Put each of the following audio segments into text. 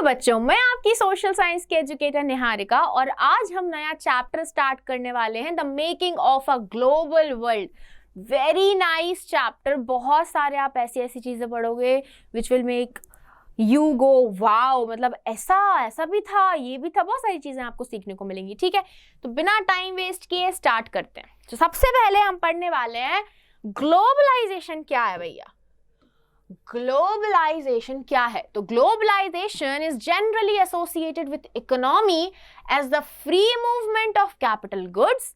बच्चों, मैं आपकी सोशल साइंस की एजुकेटर निहारिका और आज हम नया चैप्टर स्टार्ट करने वाले हैं, the making of a global world. Very nice chapter. बहुत सारे आप ऐसी ऐसी चीजें पढ़ोगे which will make you go wow, मतलब ऐसा भी था, ये भी था, बहुत सारी चीजें आपको सीखने को मिलेंगी। ठीक है, तो बिना टाइम वेस्ट किए स्टार्ट करते हैं। तो सबसे पहले हम पढ़ने वाले हैं ग्लोबलाइजेशन क्या है भैया। ग्लोबलाइजेशन क्या है? तो globalisation is generally associated with economy as the free movement of capital goods,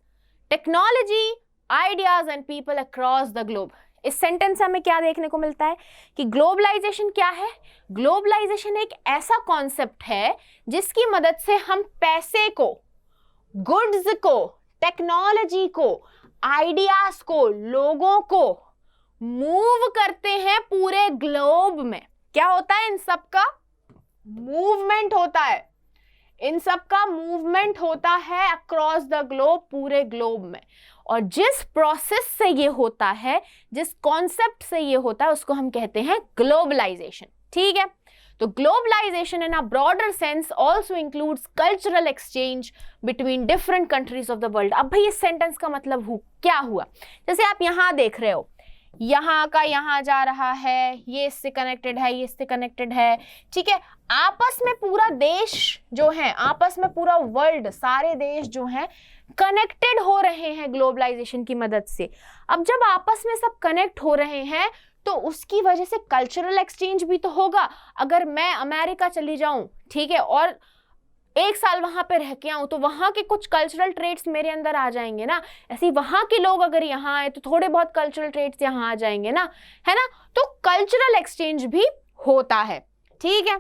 technology, ideas and people across the globe. इस सेंटेंस से हमें क्या देखने को मिलता है कि ग्लोबलाइजेशन क्या है? ग्लोबलाइजेशन एक ऐसा कॉन्सेप्ट है जिसकी मदद से हम पैसे को, गुड्स को, टेक्नोलॉजी को, आइडियाज को, लोगों को मूव करते हैं पूरे ग्लोब में। क्या होता है? इन सब का मूवमेंट होता है, इन सब का मूवमेंट होता है अक्रॉस द ग्लोब, पूरे ग्लोब में। और जिस प्रोसेस से ये होता है, जिस कॉन्सेप्ट से ये होता है, उसको हम कहते हैं ग्लोबलाइजेशन। ठीक है, तो globalisation in a broader sense also includes cultural exchange between different countries of the world. अब भाई इस सेंटेंस का मतलब क्या हुआ? जैसे आप यहां देख रहे हो, यहाँ का यहाँ जा रहा है, ये इससे कनेक्टेड है, ये इससे कनेक्टेड है। ठीक है, आपस में पूरा देश जो है, आपस में पूरा वर्ल्ड, सारे देश जो हैं कनेक्टेड हो रहे हैं ग्लोबलाइजेशन की मदद से। अब जब आपस में सब कनेक्ट हो रहे हैं तो उसकी वजह से कल्चरल एक्सचेंज भी तो होगा। अगर मैं अमेरिका चली जाऊं, ठीक है, और एक साल वहां पे रह के आऊं तो वहां के कुछ कल्चरल ट्रेट्स मेरे अंदर आ जाएंगे ना। ऐसे ही वहां के लोग अगर यहाँ आए तो थोड़े बहुत कल्चरल ट्रेट्स यहाँ आ जाएंगे ना, है ना। तो कल्चरल एक्सचेंज भी होता है। ठीक है,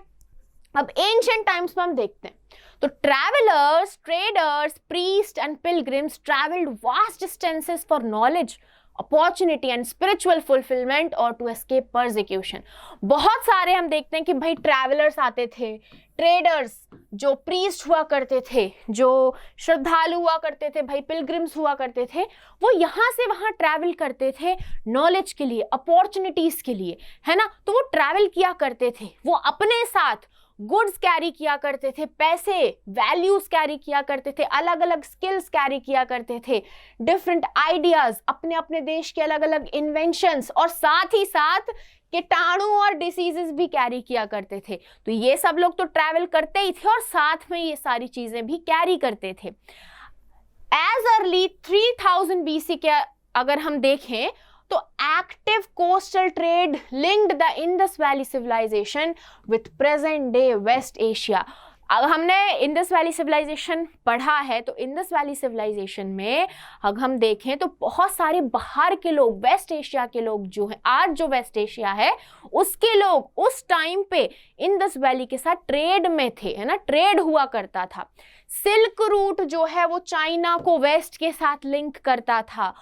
अब एंशिएंट टाइम्स में हम देखते हैं तो travellers, traders, priest and pilgrims travelled vast distances for knowledge, opportunity and spiritual fulfilment और टू एस्केप परसिक्यूशन। बहुत सारे हम देखते हैं कि भाई ट्रैवलर्स आते थे, ट्रेडर्स जो प्रीस्ट हुआ करते थे, जो श्रद्धालु हुआ करते थे, भाई पिलग्रिम्स हुआ करते थे, वो यहाँ से वहाँ ट्रैवल करते थे नॉलेज के लिए, अपॉर्चुनिटीज के लिए, है ना। तो वो ट्रैवल किया करते थे, वो अपने साथ गुड्स कैरी किया करते थे, पैसे, वैल्यूज कैरी किया करते थे, अलग अलग स्किल्स कैरी किया करते थे, डिफरेंट आइडियाज, अपने अपने देश के अलग अलग इन्वेंशंस, और साथ ही साथ कीटाणु और डिसीजेस भी कैरी किया करते थे। तो ये सब लोग तो ट्रैवल करते ही थे और साथ में ये सारी चीजें भी कैरी करते थे। एज अर्ली 3000 BC के अगर हम देखें तो active coastal trade linked the Indus valley civilisation with present day West Asia. अब हमने इंडस वैली सिविलाइजेशन पढ़ा है, तो इंडस वैली सिविलाइजेशन में अगर हम देखें तो बहुत सारे बाहर के लोग, वेस्ट एशिया के लोग जो हैं, आज जो वेस्ट एशिया है उसके लोग उस टाइम पे इंडस वैली के साथ ट्रेड में थे, है ना, ट्रेड हुआ करता था। सिल्क रूट जो है वो चाइना को वेस्ट के साथ लिंक करता था।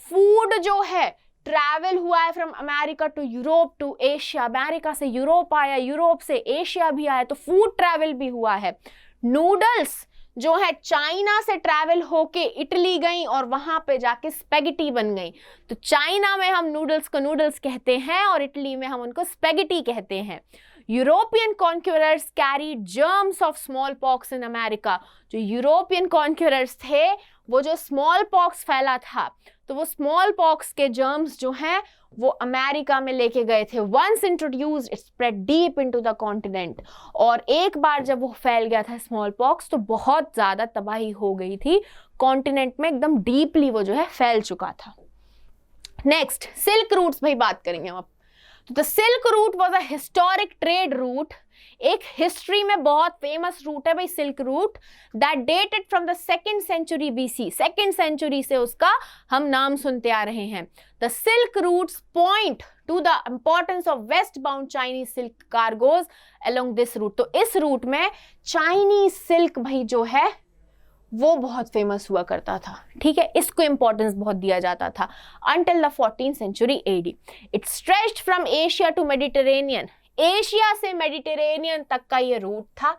फूड जो है ट्रैवल हुआ है from America to Europe to Asia, America से यूरोप आया, यूरोप से एशिया भी आया, तो फूड ट्रैवल भी हुआ है। नूडल्स जो है चाइना से ट्रैवल होके इटली गई और वहां पे जाके स्पेगेटी बन गई। तो चाइना में हम नूडल्स को नूडल्स कहते हैं और इटली में हम उनको स्पेगेटी कहते हैं। European conquerors carried germs of small pox in America. जो यूरोपियन कॉन्क्यूरर्स थे, वो जो स्मॉल पॉक्स फैला था, तो वो स्मॉल पॉक्स के जर्म्स जो हैं वो अमेरिका में लेके गए थे। Once introduced it spread deep into the continent. और एक बार जब वो फैल गया था स्मॉल पॉक्स तो बहुत ज्यादा तबाही हो गई थी कॉन्टिनेंट में, एकदम डीपली वो जो है फैल चुका था। नेक्स्ट सिल्क रूट्स भाई बात करेंगे हम अब। तो the silk route was a historic trade route, एक हिस्ट्री में बहुत फेमस रूट है भाई silk route, that dated from the 2nd century BC। 2nd century से उसका हम नाम सुनते आ रहे हैं। The silk routes point to the importance of west bound Chinese silk cargoes along this route. तो इस रूट में चाइनीज सिल्क भाई जो है वो बहुत फेमस हुआ करता था। ठीक है, इसको इंपॉर्टेंस बहुत दिया जाता था। Until the 14th century AD it stretched from Asia to Mediterranean. Asia से मेडिटेरेनियन तक का ये रूट था।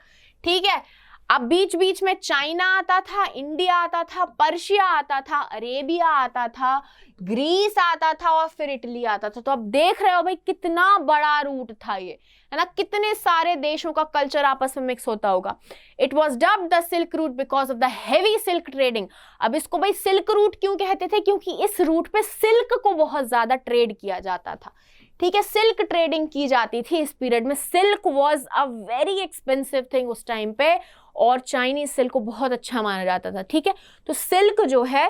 ठीक है, अब बीच बीच में चाइना आता था, इंडिया आता था, पर्शिया आता था, अरेबिया आता था, ग्रीस आता था और फिर इटली आता था। तो अब देख रहे हो भाई कितना बड़ा रूट था ये, है ना, कितने सारे देशों का कल्चर आपस में मिक्स होता होगा। It was dubbed the silk route because of the heavy silk trading. अब इसको भाई सिल्क रूट क्यों कहते थे? क्योंकि इस रूट पे सिल्क को बहुत ज्यादा ट्रेड किया जाता था, ठीक है, सिल्क ट्रेडिंग की जाती थी इस पीरियड में। Silk was a very expensive thing उस टाइम पे, और चाइनीज सिल्क को बहुत अच्छा माना जाता था, ठीक है। तो सिल्क जो है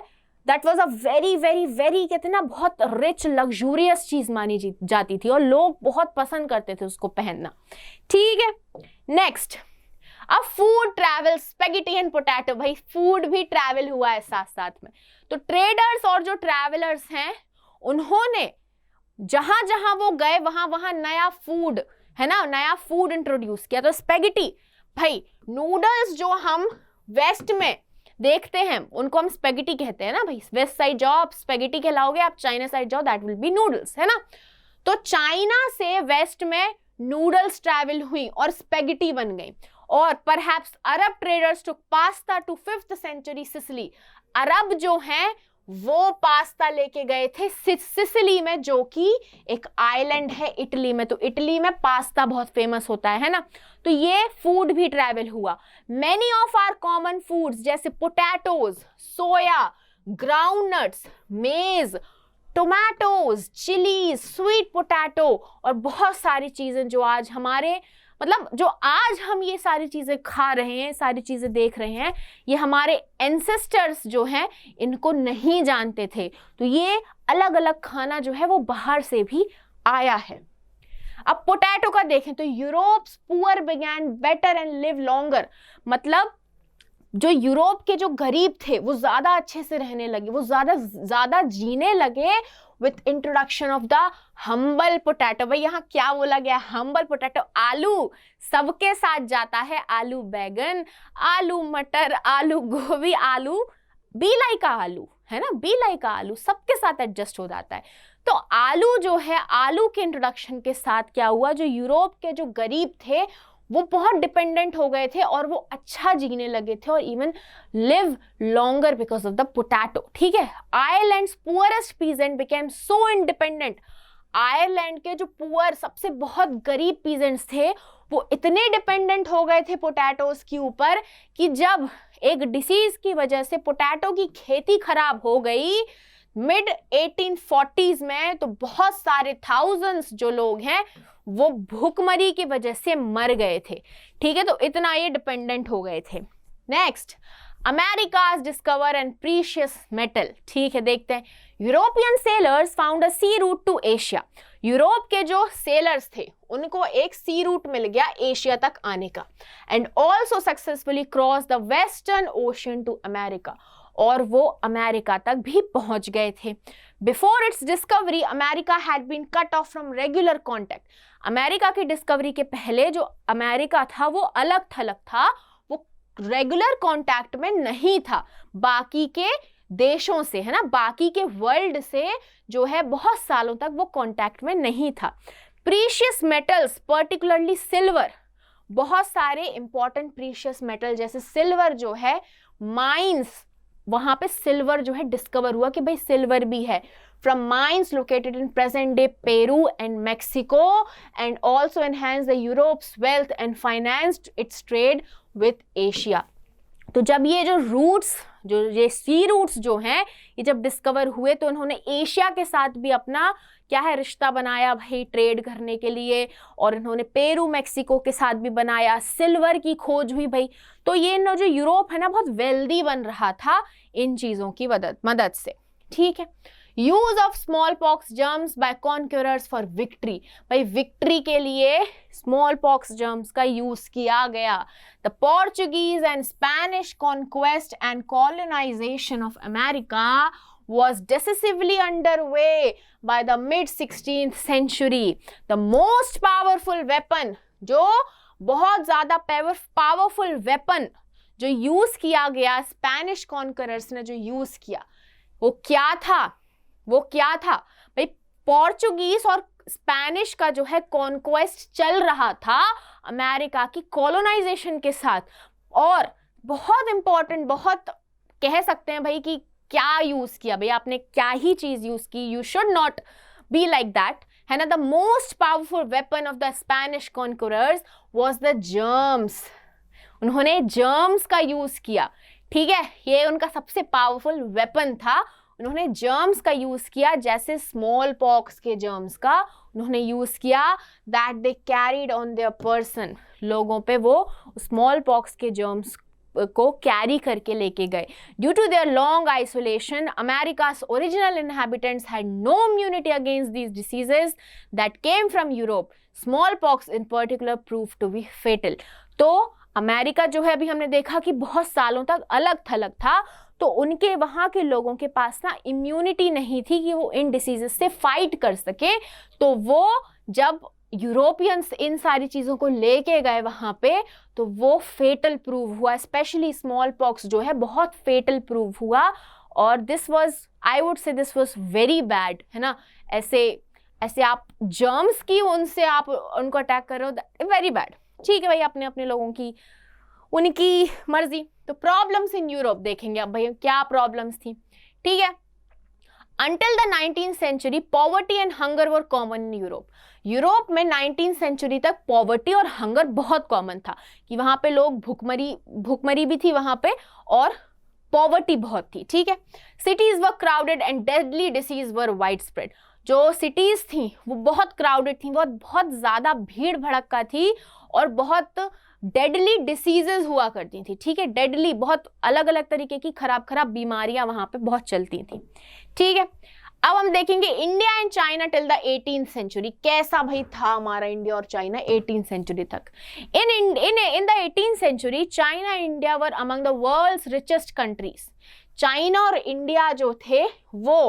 that was a very very very, कहते हैं ना, बहुत रिच लग्जूरियस चीज मानी जाती थी और लोग बहुत पसंद करते थे उसको पहनना, ठीक है। नेक्स्ट, अब food travel, spaghetti and potato, भाई फूड भी ट्रैवल हुआ है साथ साथ में। तो ट्रेडर्स और जो ट्रैवलर्स हैं उन्होंने जहां जहां वो गए वहां वहां नया फूड, है ना, नया फूड इंट्रोड्यूस किया। तो स्पेगेटी, भाई नूडल्स जो हम वेस्ट में देखते हैं उनको हम स्पेगेटी कहते हैं ना भाई। वेस्ट साइड जाओ आप स्पेगेटी कहलाओगे, आप चाइना साइड जाओ दैट विल बी नूडल्स, है ना। तो चाइना से वेस्ट में नूडल्स ट्रैवल हुई और स्पेगेटी बन गई। और perhaps Arab traders took pasta to 5th century Sicily. अरब जो हैं वो पास्ता लेके गए थे सिसिली में, जो कि एक आइलैंड है इटली में। तो इटली में पास्ता बहुत फेमस होता है ना। तो ये फूड भी ट्रैवल हुआ। Many of our common foods जैसे potatoes, soya, groundnuts, maize, tomatoes, chillies, sweet potato और बहुत सारी चीजें जो आज हमारे, मतलब जो आज हम ये सारी चीजें खा रहे हैं, सारी चीजें देख रहे हैं, ये हमारे एंसेस्टर्स जो हैं इनको नहीं जानते थे। तो ये अलग अलग खाना जो है वो बाहर से भी आया है। अब पोटैटो का देखें तो Europe's poor began better and live longer, मतलब जो यूरोप के जो गरीब थे वो ज्यादा अच्छे से रहने लगे, वो ज्यादा जीने लगे with introduction of the humble potato. भाई यहाँ क्या बोला गया? Humble potato. आलू सबके साथ जाता है, आलू बैगन, आलू मटर, आलू गोभी, आलू बीलाई का आलू, है ना, बीलाई का आलू सबके साथ एडजस्ट हो जाता है। तो आलू जो है, आलू के इंट्रोडक्शन के साथ क्या हुआ, जो यूरोप के जो गरीब थे वो बहुत डिपेंडेंट हो गए थे और वो अच्छा जीने लगे थे और even live longer because of the potato, ठीक है। Ireland's poorest peasant became so independent. Ireland के जो पुअर, सबसे बहुत गरीब पीजेंट्स थे, वो इतने डिपेंडेंट हो गए थे पोटैटोज के ऊपर कि जब एक डिसीज की वजह से पोटैटो की खेती खराब हो गई मिड 1840s में, तो बहुत सारे थाउजेंड्स जो लोग हैं वो भूखमरी की वजह से मर गए थे, ठीक है। तो इतना ये डिपेंडेंट हो गए थे। Next, Americas discover and precious metal, ठीक है, देखते हैं। European sailors found a sea route to Asia. Europe के जो सेलर्स थे उनको एक सी रूट मिल गया एशिया तक आने का। And also successfully cross the western ocean to America, और वो अमेरिका तक भी पहुंच गए थे। Before its discovery America had been cut off from regular contact. America की डिस्कवरी के पहले जो अमेरिका था वो अलग थलग था, वो रेगुलर कॉन्टैक्ट में नहीं था बाकी के देशों से, है ना, बाकी के वर्ल्ड से जो है बहुत सालों तक वो कॉन्टैक्ट में नहीं था। प्रीशियस मेटल्स पर्टिकुलरली सिल्वर, बहुत सारे इंपॉर्टेंट प्रीशियस मेटल जैसे सिल्वर जो है, माइंस, वहां पे सिल्वर जो है डिस्कवर हुआ कि भाई सिल्वर भी है। From mines located in present day Peru and Mexico, and also enhance the Europe's wealth and financed it's trade with Asia. तो जब ये जो रूट्स, जो ये सी रूट्स जो हैं, ये जब डिस्कवर हुए तो उन्होंने एशिया के साथ भी अपना क्या है रिश्ता बनाया भाई ट्रेड करने के लिए, और इन्होंने पेरू मेक्सिको के साथ भी बनाया। सिल्वर की खोज हुई भाई। तो ये ना जो यूरोप है ना बहुत वेल्दी बन रहा था इन चीज़ों की मदद से, ठीक है। Use of small pox germs by conquerors for victory, भाई विक्ट्री के लिए स्मॉल पॉक्स जर्म्स का यूज किया गया। The Portuguese and Spanish conquest and colonisation of America was decisively underway by the mid 16th century. The most powerful weapon, जो बहुत ज्यादा powerful weapon जो यूज किया गया स्पेनिश कॉन्करर्स ने जो यूज किया, वो क्या था भाई? पोर्चुगीज और स्पेनिश का जो है कॉन्क्वेस्ट चल रहा था अमेरिका की कॉलोनाइजेशन के साथ, और बहुत इंपॉर्टेंट, बहुत कह सकते हैं भाई कि क्या यूज किया, भाई आपने क्या ही चीज यूज की, you should not be like that, है ना। The most powerful weapon of the Spanish conquerors was the germs. उन्होंने जर्म्स का यूज किया, ठीक है, ये उनका सबसे पावरफुल वेपन था। उन्होंने जर्म्स का यूज किया, जैसे स्मॉल पॉक्स के जर्म्स का उन्होंने यूज किया, that they carried on their person, लोगों पे वो स्मॉल पॉक्स के जर्म्स को कैरी करके लेके गए। Due to their long isolation, America's original inhabitants had no immunity against these diseases that came from Europe. Smallpox in particular proved to be fatal. तो America जो है, अभी हमने देखा कि बहुत सालों तक अलग थलग था, तो उनके वहाँ के लोगों के पास ना इम्यूनिटी नहीं थी कि वो इन डिसीजेस से फाइट कर सके। तो वो जब यूरोपियंस इन सारी चीज़ों को लेके गए वहाँ पे, तो वो फेटल प्रूव हुआ, स्पेशली स्मॉल पॉक्स जो है बहुत फेटल प्रूव हुआ। और this was, I would say this was very bad, है ना। ऐसे ऐसे आप जर्म्स की उनसे आप उनको अटैक कर रहे हो, वेरी बैड। ठीक है भाई, अपने अपने लोगों की उनकी मर्जी। तो प्रॉब्लम्स इन यूरोप देखेंगे अब भाई, क्या प्रॉब्लम्स थी, ठीक है। Until the 19th century, poverty and hunger were common in Europe. Europe में 19th सेंचुरी तक पॉवर्टी और हंगर बहुत कॉमन था, कि वहाँ पे लोग भूखमरी भी थी वहाँ पे, और पॉवर्टी बहुत थी, ठीक है। Cities were crowded and deadly disease were wide spread. जो सिटीज थी वो बहुत क्राउडेड थी, बहुत ज़्यादा भीड़ भड़क्का थी, और बहुत डेडली डिसीजेज हुआ करती थी, ठीक है। डेडली, बहुत अलग अलग तरीके की खराब खराब बीमारियां वहां पे बहुत चलती थी, ठीक है। अब हम देखेंगे India and China till the 18th century. कैसा भाई था हमारा इंडिया और चाइना 18th सेंचुरी तक। In the 18th century, China and India were among the world's richest countries. China और इंडिया जो थे वो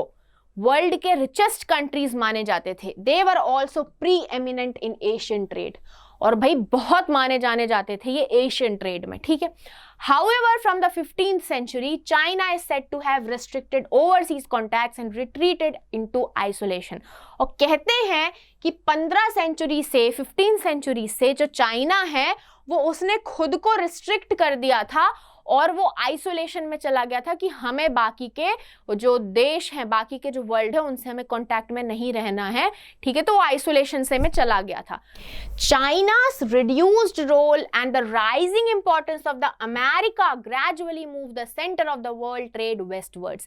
वर्ल्ड के रिचेस्ट कंट्रीज माने जाते थे। They were also preeminent in Asian trade, और भाई बहुत माने जाने जाते थे ये एशियन ट्रेड में, ठीक है। However, from the 15th century, China is said to have restricted overseas contacts and retreated into isolation. और कहते हैं कि 15 सेंचुरी से 15 सेंचुरी से जो चाइना है वो उसने खुद को रिस्ट्रिक्ट कर दिया था, और वो आइसोलेशन में चला गया था कि हमें बाकी के जो देश हैं, बाकी के जो वर्ल्ड है, उनसे हमें कांटेक्ट में नहीं रहना है, ठीक है। तो वो आइसोलेशन से में चला गया था। चाइना's reduced role and the rising importance of the America gradually moved the center of the world trade westwards.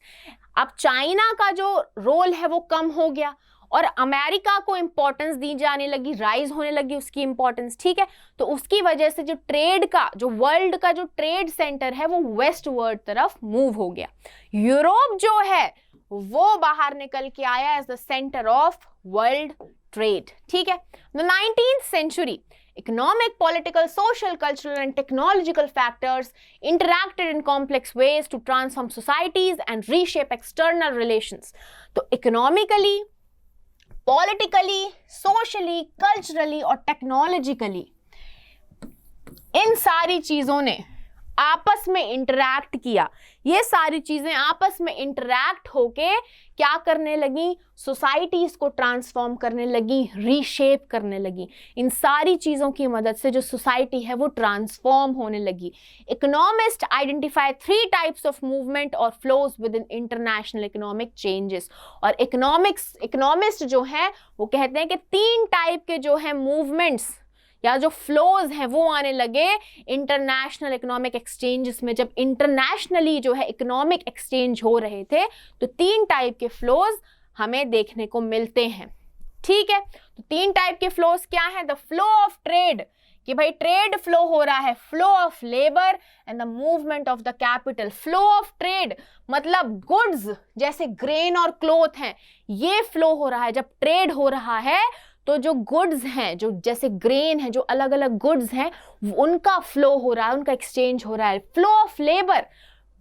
अब चाइना का जो रोल है वो कम हो गया, और अमेरिका को इंपॉर्टेंस दी जाने लगी, राइज होने लगी उसकी इंपॉर्टेंस, ठीक है। तो उसकी वजह से जो ट्रेड का, जो वर्ल्ड का जो ट्रेड सेंटर है वो वेस्ट वर्ल्ड तरफ मूव हो गया। यूरोप जो है वो बाहर निकल के आया as the centre of world trade, ठीक है। The 19th century, economic, political, social, cultural and technological factors interacted in complex ways to transform societies and reshape external relations. तो इकोनॉमिकली, पॉलिटिकली, सोशली, कल्चरली और technologically इन सारी चीज़ों ने आपस में interact किया। ये सारी चीज़ें आपस में इंटरैक्ट होके क्या करने लगी, सोसाइटीज़ को ट्रांसफॉर्म करने लगी, रीशेप करने लगी। इन सारी चीज़ों की मदद से जो सोसाइटी है वो ट्रांसफॉर्म होने लगी। Economist identify 3 types of movement और flows within international economic changes. और इकोनॉमिस्ट जो है वो कहते हैं कि 3 टाइप के जो है मूवमेंट्स या जो फ्लोज हैं वो आने लगे इंटरनेशनल इकोनॉमिक एक्सचेंजेस में। जब इंटरनेशनली जो है इकोनॉमिक एक्सचेंज हो रहे थे तो 3 टाइप के फ्लोज हमें देखने को मिलते हैं, ठीक है। तो 3 टाइप के फ्लोज क्या है? द फ्लो ऑफ ट्रेड, कि भाई ट्रेड फ्लो हो रहा है, flow of labour and the movement of the capital. Flow of trade मतलब गुड्स जैसे ग्रेन और क्लोथ हैं, ये फ्लो हो रहा है। जब ट्रेड हो रहा है तो जो गुड्स हैं, जो जैसे ग्रेन है, जो अलग अलग गुड्स हैं, उनका फ्लो हो रहा है, उनका एक्सचेंज हो रहा है। Flow of labour,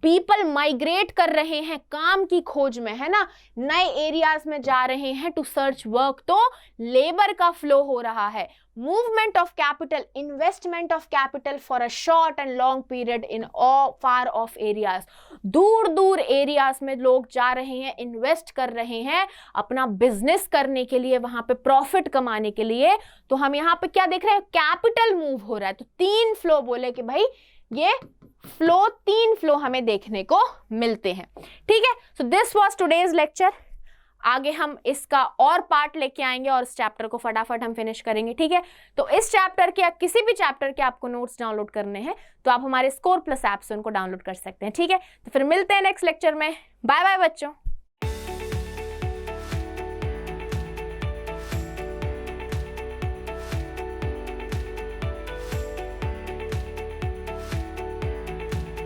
people migrate कर रहे हैं काम की खोज में, है ना, नए एरियाज में जा रहे हैं टू सर्च वर्क, तो लेबर का फ्लो हो रहा है। movement of capital, investment of capital for a short and long period in all far off areas. दूर दूर एरियाज में लोग जा रहे हैं, इन्वेस्ट कर रहे हैं अपना बिजनेस करने के लिए, वहां पे प्रॉफिट कमाने के लिए. तो हम यहाँ पे क्या देख रहे हैं, कैपिटल मूव हो रहा है. तो 3 फ्लो बोले कि भाई ये फ्लो, 3 फ्लो हमें देखने को मिलते हैं. ठीक है, so this was today's lecture. आगे हम इसका और पार्ट लेके आएंगे और इस चैप्टर को फटाफट हम फिनिश करेंगे. ठीक है, तो इस चैप्टर के या किसी भी चैप्टर के आपको नोट्स डाउनलोड करने हैं तो आप हमारे स्कोर प्लस ऐप से उनको डाउनलोड कर सकते हैं. ठीक है, तो फिर मिलते हैं नेक्स्ट लेक्चर में. बाय बाय बच्चों.